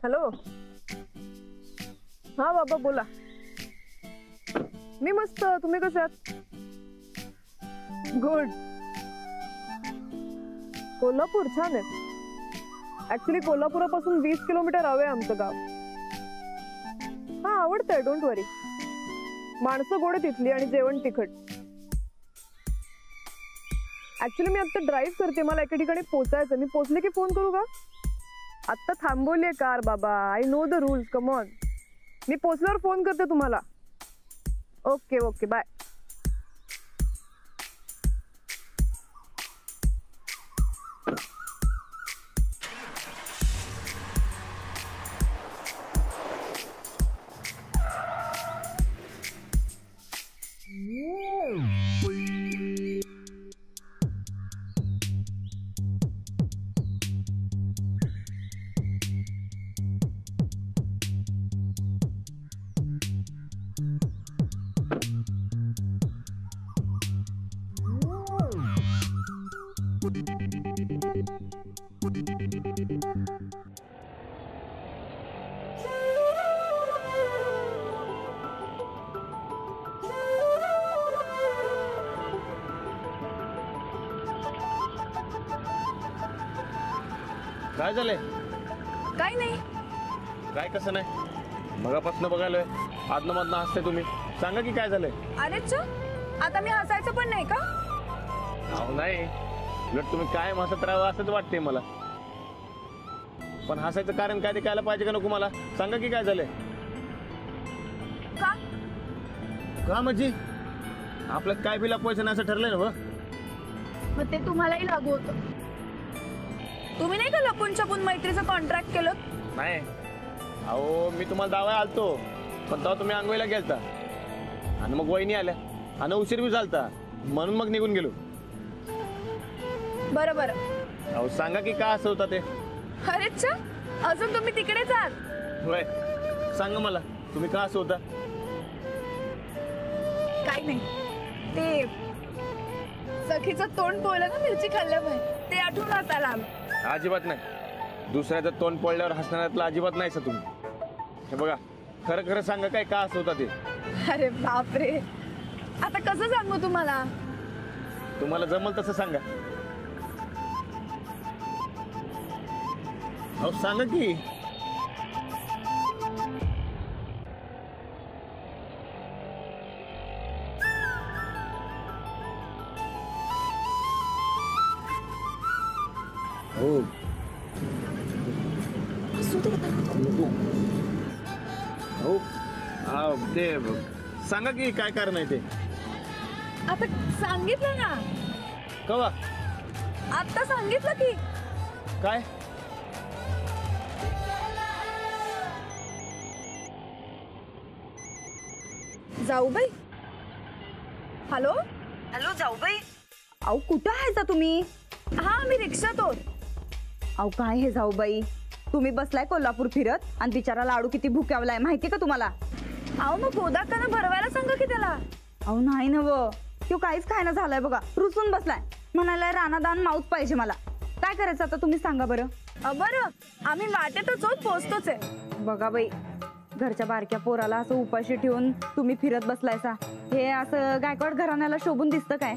Hello. हा बाबा बोला. मी मस्त, तुम्ही कसे आहात? गुड. कोल्हापूर छान आहे. ऍक्च्युली कोल्हापुरापासून 20 किलोमीटर अवे आमचं गाव. हा आवडतंय, डोंट वरी. माणसं गोड तिथली आणि जेवण तिखट. ऍक्च्युली मी आता ड्राईव्ह करते, मला एका ठिकाणी पोहोचायचं. मी पोहोचले की फोन करू का? आत्ता थांबवलीये कार बाबा. I know the rules, come on. मी पोहोचल्यावर फोन करते तुम्हाला. Okay okay bye. काय झालंय? काय नाही. काय कसं नाही? मगापासून बघायलोय, आदनं मधनं हसते तुम्ही. सांगा की काय झालंय? अरे च आता मी हसायचं पण नाही का? अहो नाही, उलट तुम्ही काय हसत राहावं असंच वाटतंय मला. पण हसायचं कारण काय ते कळायला पाहिजे का नको मला? सांगा की काय झालंय? का? का म्हणजे आपल्यात काय बी लपवायचं नाही असं ठरलंय ना? मग ते तुम्हालाही लागू होतं. तुम्ही नाही का लपून छपून मैत्रीचं कॉन्ट्रॅक्ट केलं? नाही. अहो मी तुम्हाला दावा आलतो, पण तेव्हा तुम्ही आंघोळीला गेलता आणि मग वहिनी आल्या आणि उशीर बी झालता, म्हणून मग निघून गेलो. बरं बरं. अहो सांगा की का असं होता ते? अरे च अजून तुम्ही तिकडेच आहात? होय, सांगा मला तुम्ही का असं होता? काय नाही, ते सखीचं तोंड पोळलं ना मिरची खाल्ल्यामुळे, ते आठवून आताला आलं. अजिबात नाही. दुसऱ्याचं तोंड पोळल्यावर हसण्यातलं अजिबात नाही सर तुम्ही. हे बघा, खरं खरं सांगा काय का असं होता ते? अरे बापरे, आता कसं सांगू तुम्हाला? तुम्हाला जमल तसं सांगा. अहो सांगा की. हो हो ते सांगा की काय कारण आहे ते? आता सांगितलं ना. कवा? आता सांगितलं की. काय? जाऊबाई. हॅलो. हॅलो जाऊबाई. अहो कुठं आहे जा तुम्ही? हा मी रिक्षात होत. अहो काय हे जाऊबाई, तुम्ही बसलाय कोल्हापूर फिरत आणि बिचारा लाडू किती भुक्यावलाय माहिती का तुम्हाला? अहो मग गोदाकानं भरवायला सांगा की त्याला. अहो नाही नव, तो काहीच खायला झालाय बघा, रुसून बसलाय. म्हणालाय रानादान माऊत पाहिजे मला. काय करायचं आता तुम्ही सांगा बरं? बरं, आम्ही वाटेतच होत, पोहोचतोच आहे. बघा बाई, घरच्या बारक्या पोराला असं उपाशी ठेवून तुम्ही फिरत बसलायसा, हे असं गायकवाड घराण्याला शोभून दिसतं काय?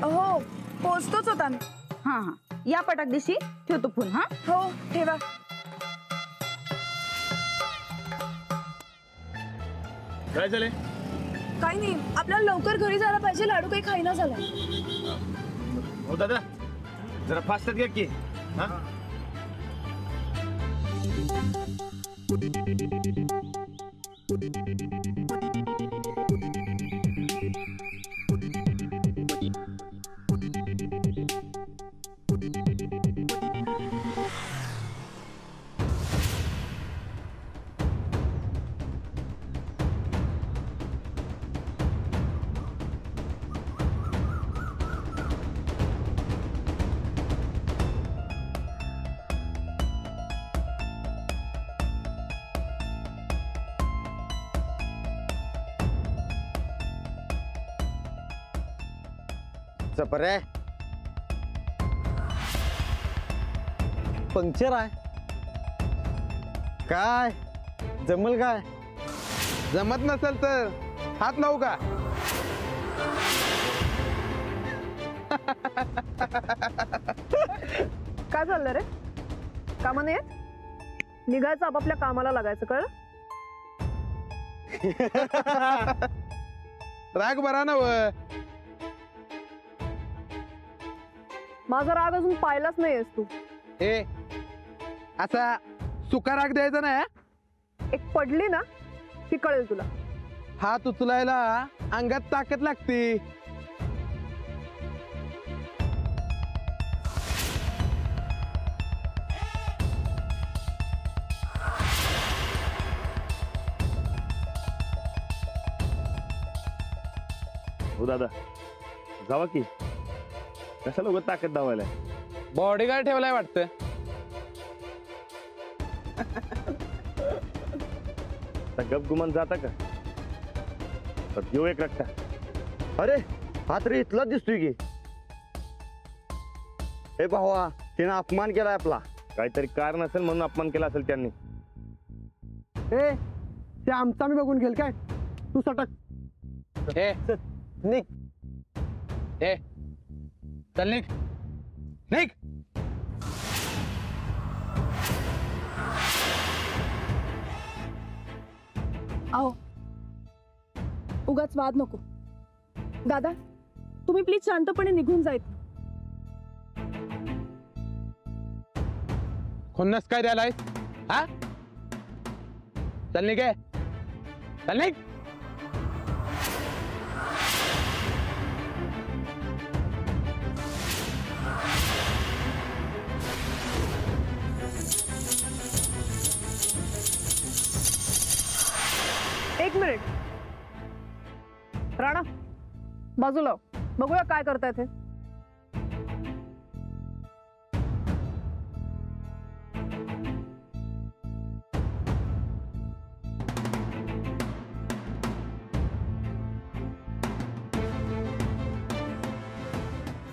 हो पोहोचतोच होत आम्ही. हा हा, या पटाक दिशी ठेवतो फोन. हा हो ठेवा. काय झालंय? काही नाही, आपल्याला लवकर घरी जायला पाहिजे, लाडू काही खाईना झाला. हो दादा, जरा फास्टच घ्या की. हा चपरे पंक्चर आहे. काय जमल काय? जमत नसेल तर हात लावू का? काय चाललं रे? कामा नाही निघायचं, आपापल्या कामाला लागायचं, कळलं? राग बरा ना व. माझा राग अजून पाहिलाच नाहीयेस तू. ए असा सुका राग द्यायचा ना. एक पडली ना की कळेल तुला. हात उचलायला अंगात ताकद लागते. हो दादा, जावा की. कशाला उगाच ताकद दावायला? बॉडीगार्ड ठेवलाय वाटतं. गप गुमान जाता का? तर घेऊ एक रट्टा. अरे हा तरी इथलाच दिसतोय की. हे भावा, तिने अपमान केलाय आपला. काहीतरी कारण असेल म्हणून अपमान केला असेल त्यांनी. ए ते आमचा मी बघून घेल काय? तू सटक. ए निघ. ए चल निघ निघ. आओ उगाच वाद नको. दादा तुम्ही प्लीज शांतपणे निघून जायत. खुन्नस काय द्यायलाय? हा चल निघ. चल निघ. एक मिनिट राणा, बाजूला हो. बघूया काय करतायत हे.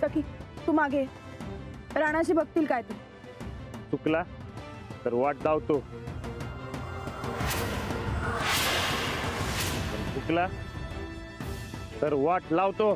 सखी तू मागे ये. राणाशी बघतील काय ते. चुकला तर वाट धावतो, चुकला तर वाट लावतो.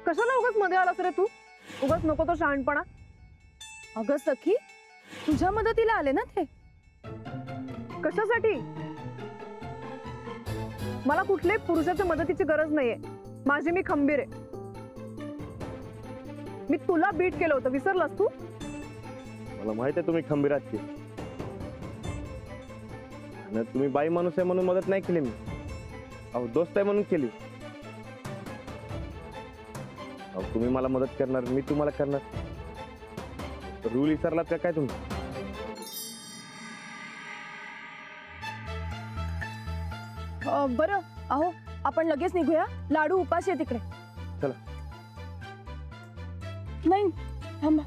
कशाला उगाच मध्ये आलास रे तू? उगाच नको तो शहाणपणा. अगं सखी तुझ्या मदतीला आले ना ते. कशासाठी? मला कुठल्याही पुरुषाच्या मदतीची गरज नाहीये. माझी मी खंबीर आहे. मी तुला बीट केलं होतं, विसरलास तू? मला माहित आहे तुम्ही खंबीर आहात की. आणि तुम्ही बाई माणूस आहे म्हणून मदत नाही केली मी. अहो दोस्त आहे म्हणून केली. अहो तुम्ही मला मदत करणार, मी तुम्हाला करणार. रूल विसरलात का काय तुम्ही? बरं अहो आपण लगेच निघूया. लाडू उपाशी आहे तिकडे. चला. नाही थांबा.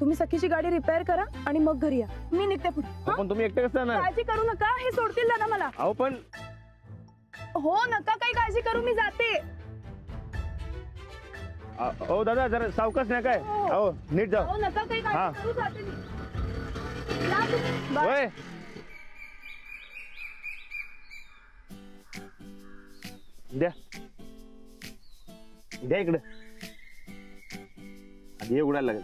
तुम्ही सखीची गाडी रिपेअर करा आणि मग घरी या. मी निघते पुढे. अहो, पण तुम्ही एकटे कसं जाणार? काळजी करू नका, हे सोडतील दादा मला. अहो पण हो नका काही काळजी करू, मी जाते. अहो दादा जरा सावकाश नाही काय? अहो नीट जाऊ. हो नका काही हा. काळजी करू, जाते मी. या तुम्ही. बाय. होय. द्या द्या इकडे. आधी हे उडायला लागेल.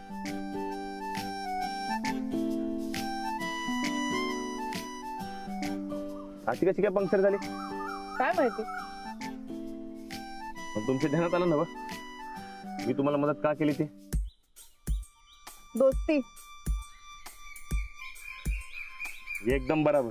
अशी कशी काय पंक्चर झाली? काय माहिती. पण तुमच्या ध्यानात आलं ना बा मी तुम्हाला मदत का केली ती? दोस्ती. एकदम बराबर.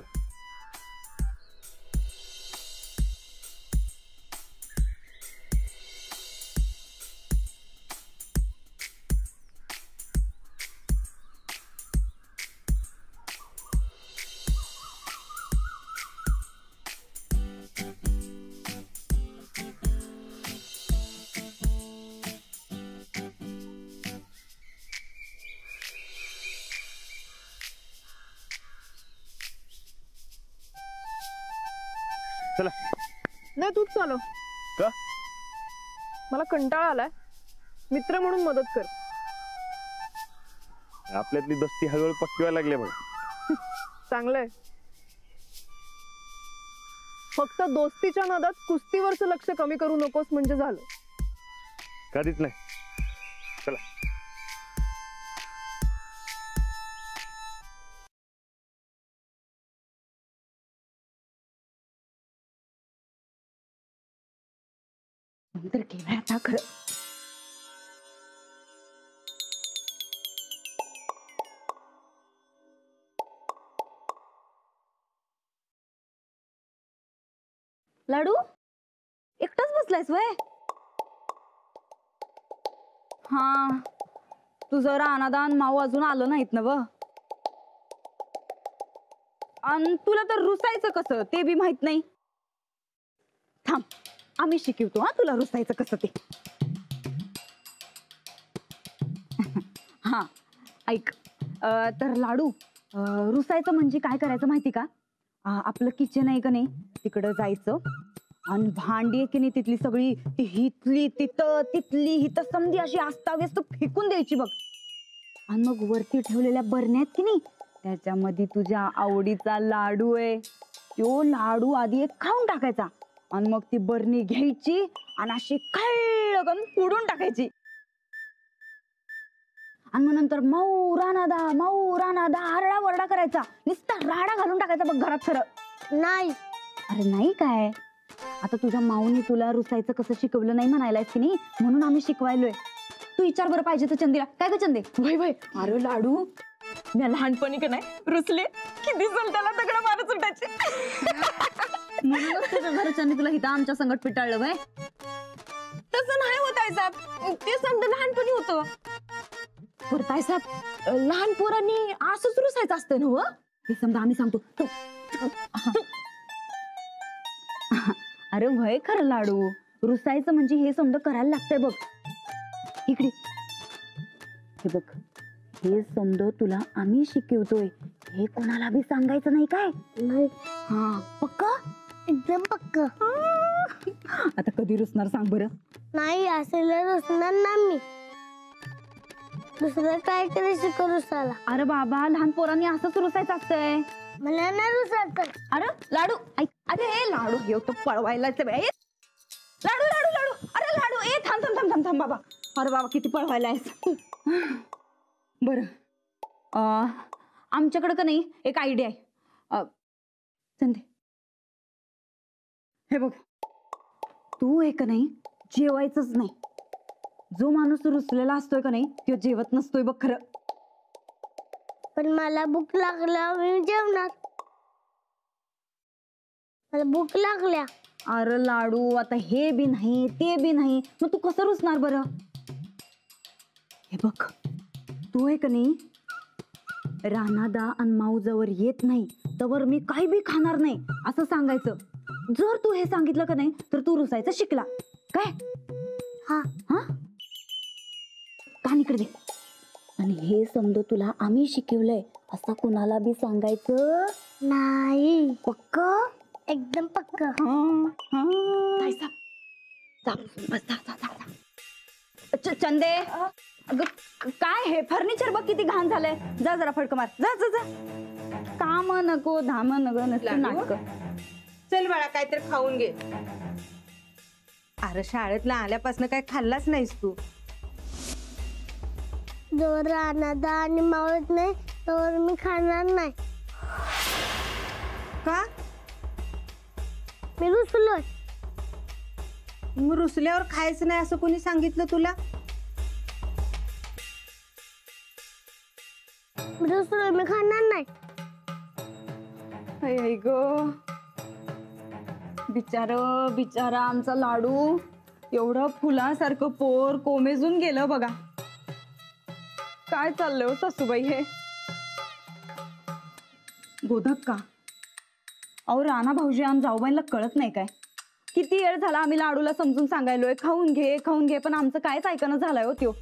चला. नाही तूच चालव. का? मला कंटाळा आलाय. मित्र म्हणून मदत कर. आपल्यातली दोस्ती हळूहळू पक्की व्हायला लागली बघ. चांगलंय. फक्त दोस्तीच्या नादात कुस्तीवरचं लक्ष कमी करू नकोस म्हणजे झालं. कधीच नाही. चला. तर केलाय आता खरं. लाडू एकटाच बसलायस वय? हा तुझं रानादान माऊ अजून आलं नाहीत ना व. आणि तुला तर रुसायचं कसं ते बी माहित नाही. थांब आम्ही शिकवतो हा तुला रुसायचं कसं ते. हा ऐक. तर लाडू रुसायचं म्हणजे काय करायचं माहिती का? आपलं किचन आहे का नाही तिकडं जायचं आणि भांडी की नाही तिथली सगळी ती हितली तिथं तिथली हिथं समधी अशी आस्ताव्यस्त फेकून द्यायची बघ. आणि मग वरती ठेवलेल्या बरण्यात की नाही त्याच्यामध्ये तुझ्या आवडीचा लाडू आहे तो लाडू आधी एक खाऊन टाकायचा आणि मग ती बरणी घ्यायची आणि अशी खळ्ळ करून फोडून टाकायची. आणि मग नंतर माऊ रानादा आरडा वरडा करायचा. नुसता राडा घालून टाकायचा बघ घरात. खरं नाही. अरे नाही काय आता तुझ्या माऊनी तुला रुसायचं कसं शिकवलं नाही म्हणायलायस की नाही म्हणून आम्ही शिकवायलोय. तू विचार बरं पाहिजे तर चंदीला. काय ग चंदे? वय वय. अरे लाडू मी लहानपणी का नाही रुसले की दिसल त्याला दगड मारत सुटायचे. म्हणूनच तुझ्या घरच्यांनी तुला हिता आमच्या संगत पिटाळलं वय. तसं नाही होत आहे साहेब. ते समजा लहानपणी होतं. बरं साहेब लहान पोरांनी असंच रुसायचं असतं ना हो. हे समजा आम्ही सांगतो. अरे वय खरं लाडू रुसायचं म्हणजे हे समजा करायला लागतंय बघ. इकडे हे बघ हे समजा तुला आम्ही शिकवतोय हे कोणाला बी सांगायचं नाही काय? नाही. हा पक्क? एकदम पक्क. आता कधी रुसणार सांग बरं? नाही असेल रुसणार ना मी. दुसरं काय तरी शिकव रुसायला. अरे बाबा लहान पोरांनी असंच रुसायचं असतंय. मला नाही रुसायचं. अरे लाडू ऐक. अरे लाडू हे तो पळवायला लाडू लाडू लाडू. अरे लाडू ए थांब थांब थांब थांब थांब बाबा. अरे बाबा किती पळवायला आहेस. बरं आमच्याकडे का नाही एक आयडिया आहे. संदे हे बघ तू हे का नाही जेवायचंच नाही. जो माणूस रुसलेला असतोय का नाही तो जेवत नसतोय बघ खरं. पण मला भूक लागल्या मी जेवणार. मला भूक लागल्या. अरे लाडू आता हे बी नाही ते बी नाही मग तू कसं रुसणार बरं? हे बघ तू आहे का नाही रानादा आणि माऊ जवळ येत नाही तवर मी काही बी खाणार नाही असं सांगायचं. जर तू हे सांगितलं का नाही तर तू रुसायचं शिकला काय? हा हा कान इकडे दे. आणि हे समजा तुला आम्ही शिकवलंय असं कुणाला बी सांगायचं नाही. पक्क? एकदम पक्क. चंदे अगं काय हे फर्निचर बघ किती घाण झालंय. जा जरा फडक मार. जा जा जा. काम नको धाम नको नसतं नाटक. चल बाळा काहीतरी खाऊन घे. अरे शाळेतला आल्यापासून काय खाल्लाच नाहीस तू. जोर राहणार आणि मावळत नाही तर मी खाणार नाही. का मी रुसलोय. मग रुसल्यावर खायचं नाही असं कोणी सांगितलं तुला? मी रुसलोय, मी खाणार नाही. हाय ग बिचारा आमचा लाडू, एवढं फुलासारखं पोर कोमेजून गेलं बघा. काय चाललंय हो सासूबाई हे? गोधक का अहो राणा भाऊजी आम जाऊबाईला कळत नाही काय? किती वेळ झाला आम्ही लाडूला समजून सांगायलोय खाऊन घे, पण आमचं कायच ऐकणं झालंय हो त्यो.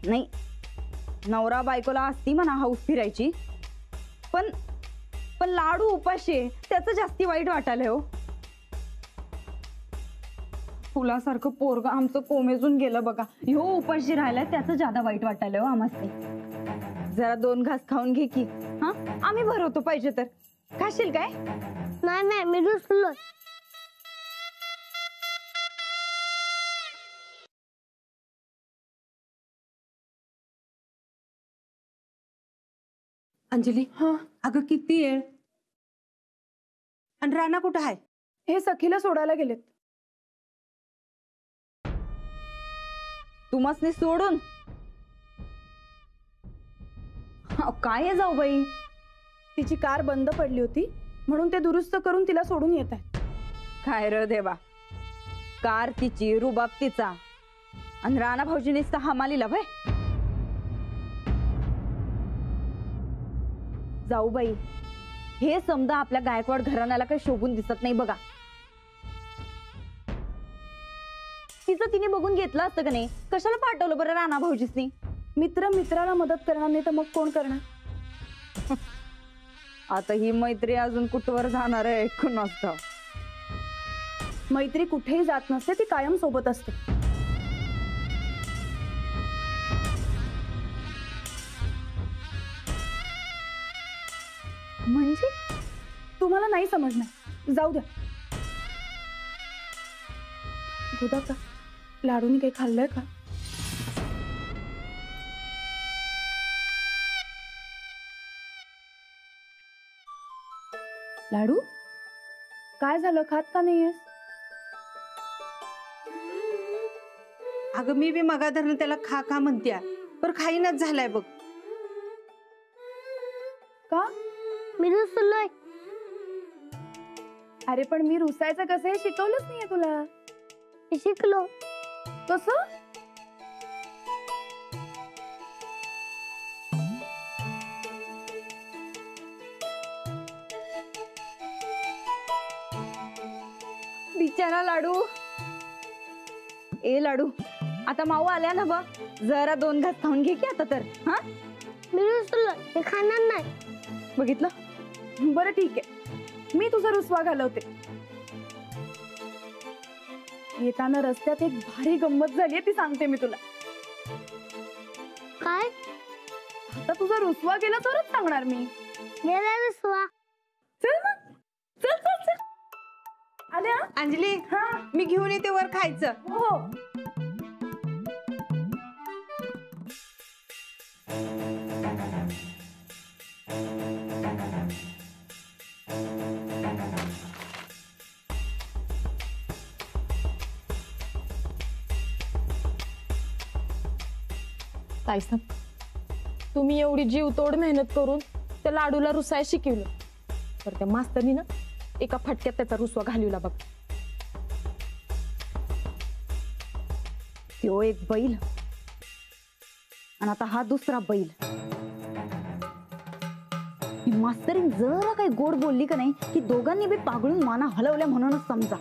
नाही नवरा बायकोला असती म्हणा हाऊस फिरायची, पण लाडू उपाशी आहे त्याचं जास्ती वाईट वाटायलंय हो. फुलासारखं पोरग आमचं कोमेजून गेलं बघा, ह्यो उपाशी राहिलाय त्याचं ज्यादा वाईट वाटायलंय हो आम्हाला. जरा 2 घास खाऊन घे की. हा आम्ही भरवतो पाहिजे तर. खाशील काय? नाही मी रुसलोय. अंजली अगं किती वेळ? आणि राणा कुठं आहे? हे सखीला सोडायला गेलेत. तुम्हासनी सोडून काय आहे जाऊबाई? तिची कार बंद पडली होती म्हणून ते दुरुस्त करून तिला सोडून येत आहेत. काय र देवा, कार तिची, रुबाब तिचा, आणि राणा भाऊजी नुसता हमालीला भय. जाऊबाई हे समजा आपल्या गायकवाड घराण्याला काही शोभून दिसत नाही बघा. तिचं तिने बघून घेतलं असतं का नाही? कशाला पाठवलं बरं राणा भाऊजीसनी? मित्र मित्राला मदत करणार नाही तर मग कोण करणार? आता ही मैत्री अजून कुठवर जाणार आहे कुणास ठाऊक. मैत्री कुठेही जात नसते, ती कायम सोबत असते. म्हणजे तुम्हाला नाही समजणार, जाऊ द्या. गोदा लाडूनी काही खाल्लंय का? लाडू काय झालं, खात का नाहीयेस? अगं मी बी मगाधरण त्याला खा खा म्हणत्या, पर खाईनाच झालाय बघ. का? मी रुसलोय. अरे पण मी रुसायचं कसं हे शिकवलंच नाहीये तुला. मी शिकलो. कसं? बिचारा लाडू. ए लाडू, आता माऊ आल्या ना बा, जरा 2 घास खाऊन घे की आता तर. हा मी रुसलोय, मी खाणार नाही. बघितलं? बरं ठीक आहे, मी तुझा रुसवा घालवते. येताना रस्त्यात एक भारी गंमत झाली ती सांगते मी तुला. काय? आता तुझा रुसवा गेला तरच सांगणार मी. गेला रुसवा. चल मग, चल चल चल. आल्या? अंजली मी घेऊन येते वर खायचं. हो. ताईसाब, तुम्ही एवढी जीवतोड मेहनत करून त्या लाडूला रुसाय शिकवलं, तर त्या मास्तरनी ना एका फटक्यात त्याचा रुसवा घालवला बघ. त्यो एक बैल आणि आता हा दुसरा बैल. ही मास्तरीन जरा काही गोड बोलली का नाही की दोघांनी बी पागळून माना हलवल्या म्हणूनच समजा.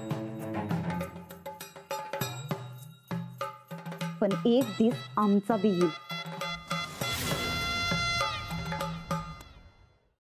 पण एक दिस आमचा बी येईल.